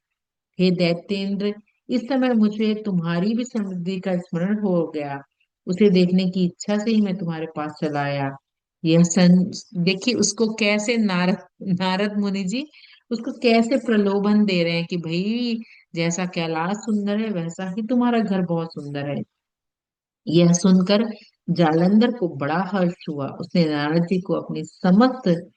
हे दैत्येंद्र, इस समय मुझे तुम्हारी भी समृद्धि का स्मरण हो गया। उसे देखने की इच्छा से ही मैं तुम्हारे पास चला आया। यह सन देखिए उसको कैसे नारद मुनि जी उसको कैसे प्रलोभन दे रहे हैं कि भाई जैसा कैलाश सुंदर है वैसा ही तुम्हारा घर बहुत सुंदर है। यह सुनकर जालंधर को बड़ा हर्ष हुआ। उसने नारद जी को अपनी समस्त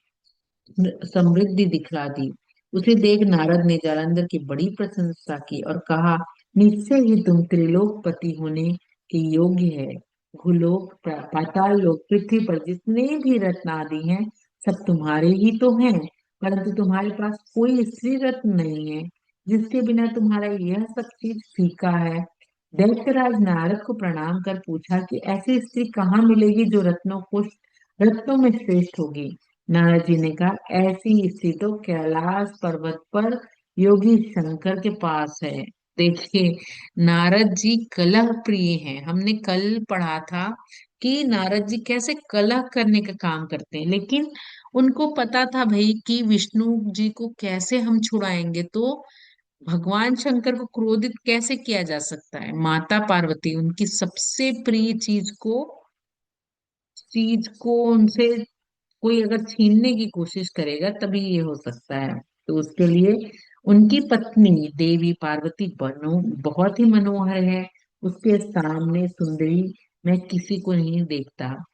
समृद्धि दिखला दी। उसे देख नारद ने जालंधर की बड़ी प्रशंसा की और कहा, निश्चय ही तुम त्रिलोकपति होने के योग्य है। भूलोक पाताल लोक पृथ्वी पर जितने भी रत्न आदि हैं सब तुम्हारे ही तो हैं, परंतु तुम्हारे पास कोई स्त्री रत्न नहीं है, जिसके बिना तुम्हारा यह सब चीज फीका है। दैत्यराज नारद को प्रणाम कर पूछा कि ऐसी स्त्री कहाँ मिलेगी जो रत्नों में श्रेष्ठ होगी। नारद जी ने कहा, ऐसी स्थिति तो कैलाश पर्वत पर योगी शंकर के पास है। देखिए, नारद जी कलह प्रिय हैं। हमने कल पढ़ा था कि नारद जी कैसे कलह करने का काम करते हैं, लेकिन उनको पता था भाई कि विष्णु जी को कैसे हम छुड़ाएंगे। तो भगवान शंकर को क्रोधित कैसे किया जा सकता है। माता पार्वती उनकी सबसे प्रिय चीज को उनसे कोई अगर छीनने की कोशिश करेगा तभी ये हो सकता है। तो उसके लिए उनकी पत्नी देवी पार्वती बहुत ही मनोहर है। उसके सामने सुंदरी मैं किसी को नहीं देखता।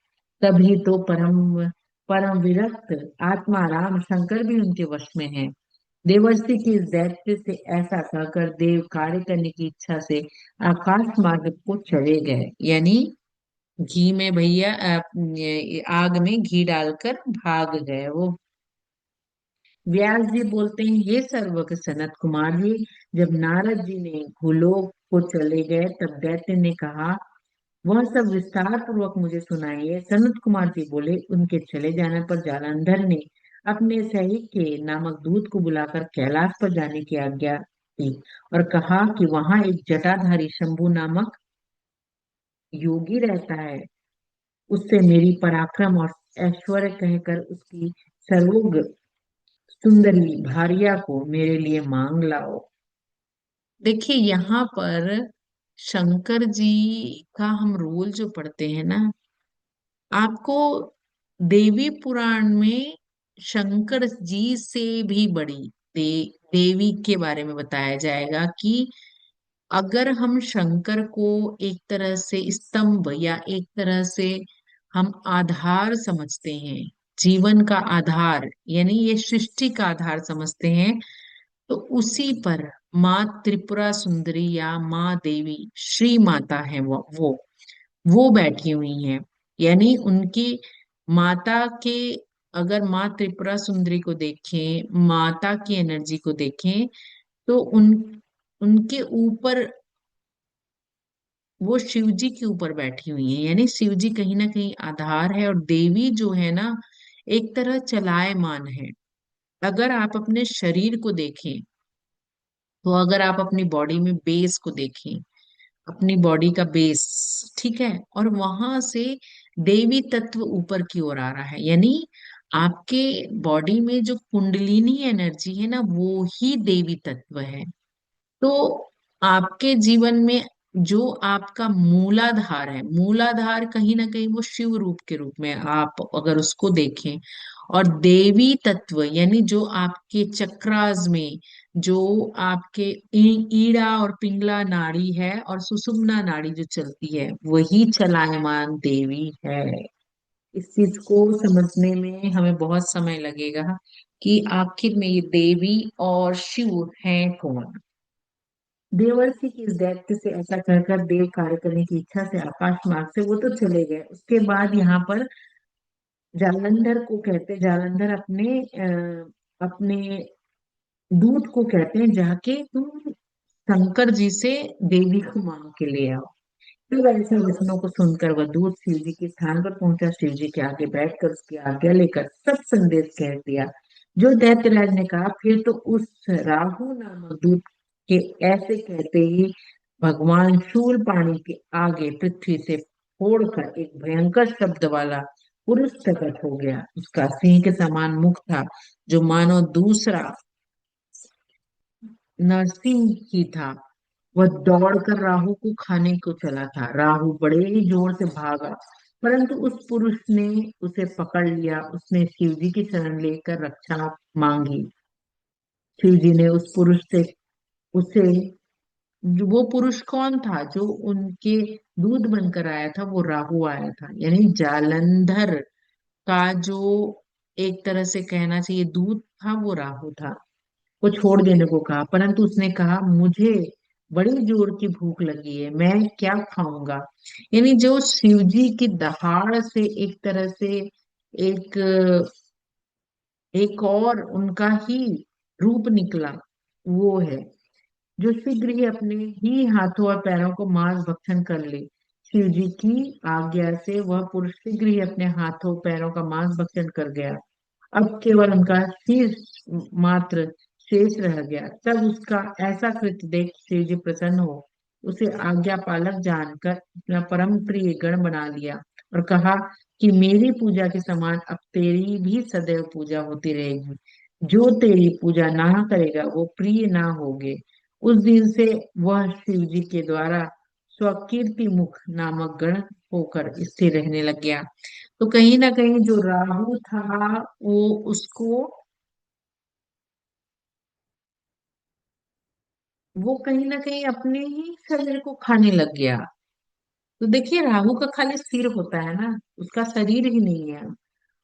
तभी तो परम परम विरक्त आत्मा राम शंकर भी उनके वश में है। देवर्षि की इस दैत्य से ऐसा कहकर देव कार्य करने की इच्छा से आकाश मार्ग को चले गए। यानी घी में भैया ये आग में घी डालकर भाग गए वो। व्यास जी बोलते हैं, हे सर्वज्ञ सनत कुमार जी, जब नारद जी ने भूलोक को चले गए तब दैत्य ने कहा, वह सब विस्तार पूर्वक मुझे सुनाइए। सनत कुमार जी बोले, उनके चले जाने पर जालंधर ने अपने सहित के नामक दूत को बुलाकर कैलाश पर जाने की आज्ञा दी और कहा कि वहां एक जटाधारी शंभु नामक योगी रहता है। उससे मेरी पराक्रम और ऐश्वर्य कहकर उसकी सर्वोग सुंदरी भारिया को मेरे लिए मांग लाओ। देखिए यहाँ पर शंकर जी का हम रोल जो पढ़ते हैं ना, आपको देवी पुराण में शंकर जी से भी बड़ी देवी के बारे में बताया जाएगा कि अगर हम शंकर को एक तरह से स्तंभ या एक तरह से हम आधार समझते हैं, जीवन का आधार, यानी ये सृष्टि का आधार समझते हैं, तो उसी पर माँ त्रिपुरा सुंदरी या माँ देवी श्री माता है, वो बैठी हुई हैं। यानी उनकी माता के, अगर माँ त्रिपुरा सुंदरी को देखें, माता की एनर्जी को देखें, तो उनके ऊपर वो शिव जी के ऊपर बैठी हुई है। यानी शिव जी कहीं ना कहीं आधार है, और देवी जो है ना, एक तरह चलायमान है। अगर आप अपने शरीर को देखें, तो अगर आप अपनी बॉडी में बेस को देखें, अपनी बॉडी का बेस, ठीक है, और वहां से देवी तत्व ऊपर की ओर आ रहा है, यानी आपके बॉडी में जो कुंडलिनी एनर्जी है ना, वो ही देवी तत्व है। तो आपके जीवन में जो आपका मूलाधार है, मूलाधार कहीं ना कहीं वो शिव रूप के रूप में आप अगर उसको देखें, और देवी तत्व यानी जो आपके चक्रास में, जो आपके ईड़ा और पिंगला नाड़ी है और सुषुम्ना नाड़ी जो चलती है, वही चलायमान देवी है। इस चीज को समझने में हमें बहुत समय लगेगा कि आखिर में ये देवी और शिव हैं कौन। देवर्षि की इस दैत्य से ऐसा कहकर देव कार्य करने की इच्छा से आकाश मार्ग से वो तो चले गए। उसके बाद यहाँ पर जालंधर को कहते, जालंधर अपने दूत को कहते हैं, जाके तुम शंकर जी से देवी को मांग के ले आओ। फिर ऐसा वचनों को सुनकर वह दूत शिव जी के स्थान पर पहुंचा, शिव जी के आगे बैठकर उसकी आज्ञा लेकर सब संदेश कह दिया जो दैत्यराज ने कहा। फिर तो उस राहु नामक दूत के ऐसे कहते ही भगवान शूलपाणी के आगे पृथ्वी से फोड़कर एक भयंकर शब्द वाला पुरुष प्रकट हो गया। उसका सिंह के समान मुख था, जो मानो दूसरा नरसिंह ही था। वह दौड़कर राहु को खाने को चला था। राहु बड़े ही जोर से भागा, परंतु उस पुरुष ने उसे पकड़ लिया। उसने शिवजी की शरण लेकर रक्षा मांगी। शिवजी ने उस पुरुष से उसे वो पुरुष कौन था जो उनके दूध बनकर आया था? वो राहु आया था, यानी जालंधर का जो एक तरह से कहना चाहिए दूध था, वो राहु था। को छोड़ देने को कहा, परंतु उसने कहा मुझे बड़ी जोर की भूख लगी है, मैं क्या खाऊंगा। यानी जो शिवजी की दहाड़ से एक तरह से एक एक और उनका ही रूप निकला, वो है जो शीघ्र ही अपने ही हाथों और पैरों को मांस भक्षण कर ले। शिव जी की आज्ञा से वह पुरुष शीघ्र ही अपने हाथों पैरों का मांस भक्षण कर गया। अब केवल उनका शीर्ष मात्र शेष रह गया। तब उसका ऐसा कृत्य देख शिव जी प्रसन्न हो उसे आज्ञा पालक जानकर अपना परम प्रिय गण बना लिया और कहा कि मेरी पूजा के समान अब तेरी भी सदैव पूजा होती रहेगी। जो तेरी पूजा ना करेगा वो प्रिय ना होगे। उस दिन से वह शिव जी के द्वारा स्वकीर्ति मुख नामक गण होकर स्थिर रहने लग गया। तो कहीं ना कहीं जो राहु था, वो उसको, वो कहीं ना कहीं अपने ही शरीर को खाने लग गया। तो देखिए, राहु का खाली सिर होता है ना, उसका शरीर ही नहीं है।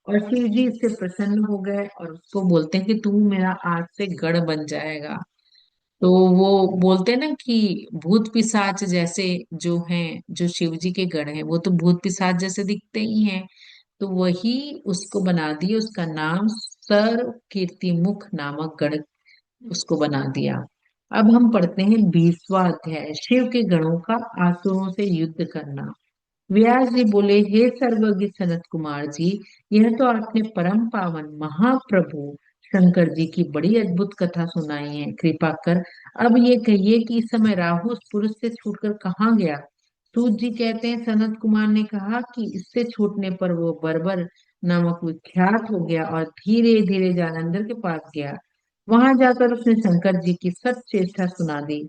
और शिव जी इससे प्रसन्न हो गए और उसको बोलते हैं कि तू मेरा आज से गढ़ बन जाएगा। तो वो बोलते हैं ना कि भूत पिशाच जैसे जो हैं, जो शिव जी के गण हैं, वो तो भूत पिशाच जैसे दिखते ही हैं। तो वही उसको बना दिए, उसका नाम सर्व कीर्ति मुख नामक गण उसको बना दिया। अब हम पढ़ते हैं 20वां अध्याय, शिव के गणों का आसुरों से युद्ध करना। व्यास जी बोले, हे सर्वज्ञ सनत कुमार जी, यह तो आपने परम पावन महाप्रभु शंकर जी की बड़ी अद्भुत कथा सुनाई है। कृपा कर अब ये कहिए कि इस समय राहु उस पुरुष से छूटकर कहाँ गया। सूत जी कहते हैं, सनत कुमार ने कहा कि इससे छूटने पर वो बर्बर नामक विख्यात हो गया और धीरे धीरे जालंधर के पास गया। वहां जाकर उसने शंकर जी की सत चेष्टा सुना दी।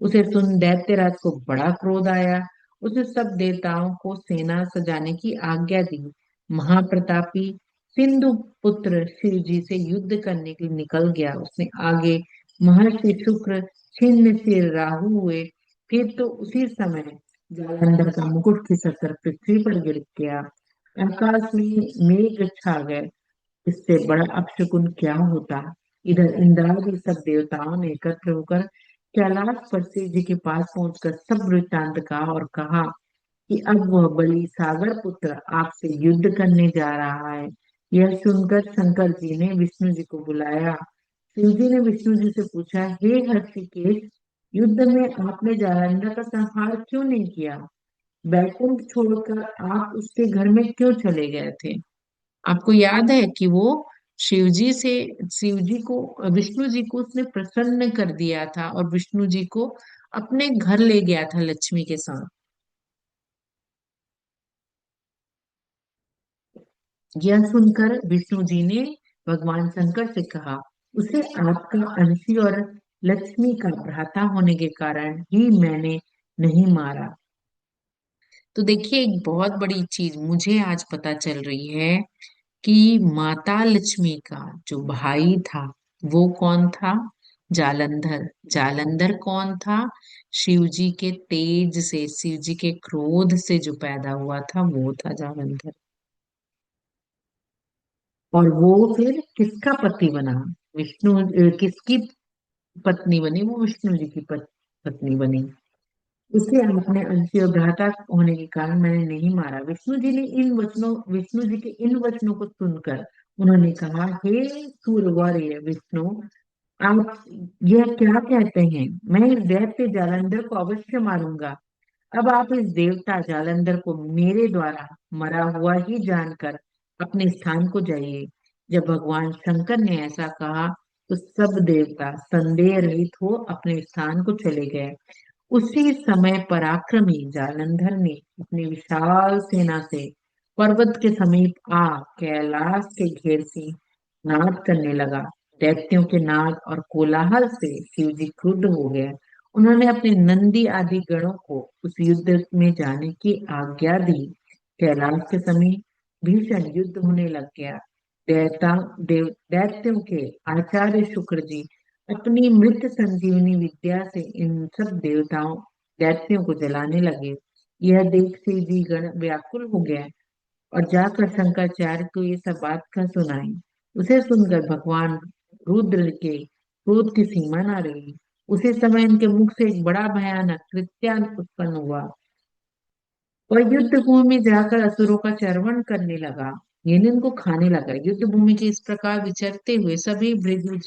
उसे सुन दैत्यराज को बड़ा क्रोध आया। उसने सब देवताओं को सेना सजाने की आज्ञा दी। महाप्रतापी सिंधु पुत्र शिव जी से युद्ध करने के लिए निकल गया। उसने आगे महर्षि शुक्र छिन्न सिर राहु हुए। फिर तो उसी समय जालंधर का मुकुट खिसक कर पृथ्वी पर गिर गया। आकाश में मेघ छा गए। इससे बड़ा अपशकुन क्या होता। इधर इंद्रादि सब देवताओं ने एकत्र होकर कैलाश पर शिव जी के पास पहुंचकर सब वृत्तांत कहा और कहा कि अब वह बलि सागर पुत्र आपसे युद्ध करने जा रहा है। यह सुनकर शंकर जी ने विष्णु जी को बुलाया। शिव जी ने विष्णु जी से पूछा, हे हर्षिकेश, युद्ध में आपने जालंधर का संहार क्यों नहीं किया? बैकुंठ छोड़कर आप उसके घर में क्यों चले गए थे? आपको याद है कि वो शिव जी से शिव जी को विष्णु जी को उसने प्रसन्न कर दिया था और विष्णु जी को अपने घर ले गया था लक्ष्मी के साथ। यह सुनकर विष्णु जी ने भगवान शंकर से कहा, उसे आपका अंशी और लक्ष्मी का भ्राता होने के कारण ही मैंने नहीं मारा। तो देखिए, एक बहुत बड़ी चीज मुझे आज पता चल रही है कि माता लक्ष्मी का जो भाई था वो कौन था? जालंधर। जालंधर कौन था? शिव जी के तेज से, शिव जी के क्रोध से जो पैदा हुआ था वो था जालंधर। और वो फिर किसका पति बना? किसकी पत्नी बनी? वो विष्णु जी की पत्नी बनी। उसे अपने अंशी और भ्राता होने के कारण मैंने नहीं मारा। विष्णु जी के इन वचनों को सुनकर उन्होंने कहा, हे सूरवर विष्णु, आप यह क्या कहते हैं? मैं इस दैत्य जालंधर को अवश्य मारूंगा। अब आप इस देवता जालंधर को मेरे द्वारा मरा हुआ ही जानकर अपने स्थान को जाइए। जब भगवान शंकर ने ऐसा कहा तो सब देवता संदेह रहित हो अपने स्थान को चले गए। उसी समय पराक्रमी जालंधर ने अपनी विशाल सेना से पर्वत के समीप आ कैलाश के घेर से नाद करने लगा। दैत्यों के नाद और कोलाहल से शिव जी क्रुद्ध हो गए। उन्होंने अपने नंदी आदि गणों को उस युद्ध में जाने की आज्ञा दी। कैलाश के समीप भीषण युद्ध होने लग गया। दैत्यों के आचार्य शुक्र जी अपनी मृत संजीवनी विद्या से इन सब दैत्यों को जलाने लगे। यह देख शिव जी गण व्याकुल हो गए और जाकर शंकराचार्य को ये सब बात कह सुनाई। उसे सुनकर भगवान रुद्र के क्रोध की सीमा न रही। उसी समय इनके मुख से एक बड़ा भयानक कृत्यान उत्पन्न हुआ। वह युद्ध भूमि में जाकर असुरों का चर्वण करने लगा, यानी इनको खाने लगा। युद्ध भूमि के इस प्रकार विचरते हुए सभी भृगु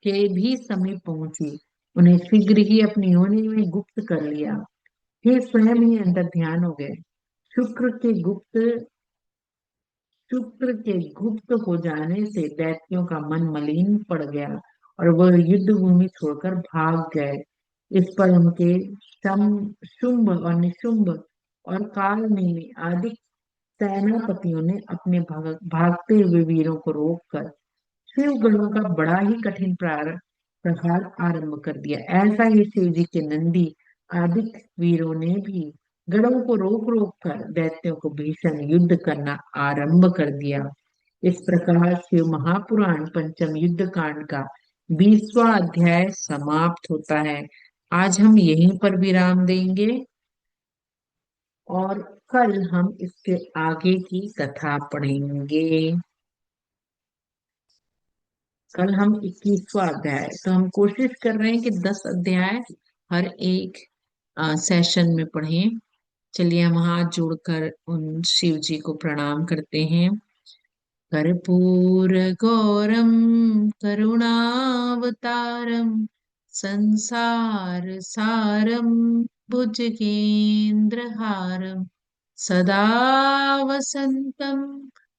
के भी समीप पहुंची। उन्हें शीघ्र ही अपनी योनि में गुप्त कर लिया। फिर स्वयं ही अंदर ध्यान हो गए। शुक्र के गुप्त शुक्र के गुप्त हो जाने से दैत्यों का मन मलिन पड़ गया और वह युद्ध भूमि छोड़कर भाग गए। इस पर उनके शुंभ और निशुंभ और कालनेमि आदि सेनापतियों ने अपने भागते हुए वीरों को रोककर शिव गणों का बड़ा ही कठिन प्रहार आरंभ कर दिया। ऐसा ही शिव जी के नंदी आदि वीरों ने भी गणों को रोक रोक कर दैत्यों को भीषण युद्ध करना आरंभ कर दिया। इस प्रकार शिव महापुराण पंचम युद्ध कांड का 20वां अध्याय समाप्त होता है। आज हम यहीं पर विराम देंगे और कल हम इसके आगे की कथा पढ़ेंगे। कल हम 21वां अध्याय, तो हम कोशिश कर रहे हैं कि 10 अध्याय हर एक सेशन में पढ़ें। चलिए हम हाथ जोड़कर उन शिव जी को प्रणाम करते हैं। कर्पूर गौरम करुणावतारम संसार सारम भुजगेन्द्रहारम सदा वसंतम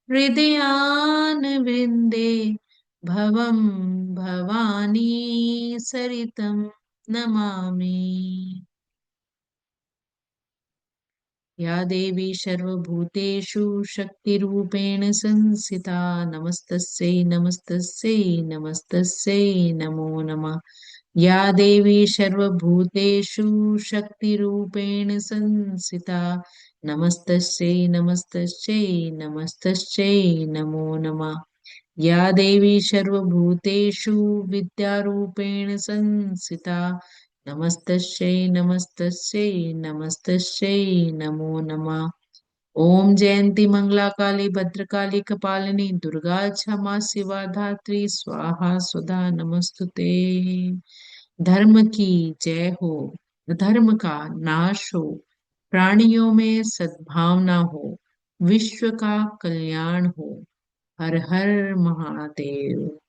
हृदयानवृन्दे भवं भवानी सरितं नमामि। या देवी सर्वभूतेषु शक्तिरूपेण संस्थिता नमस्तस्यै नमस्तस्यै नमस्तस्यै नमो नमः। या देवी सर्वभूतेषु शक्तिरूपेण संस्थिता नमस्तस्यै नमस्तस्यै नमस्तस्यै नमो नमः। या देवी सर्वभूतेषु विद्यारूपेण संस्थिता नमस्तस्यै नमस्तस्यै नमस्तस्यै नमो नमः। ओम जयंती मंगला काली भद्रकाली कपालिनी दुर्गा क्षमा शिवा धात्री स्वाहा सुधा नमस्तुते। धर्म की जय हो, धर्म का नाश हो, प्राणियों में सद्भावना हो, विश्व का कल्याण हो। हर हर महादेव।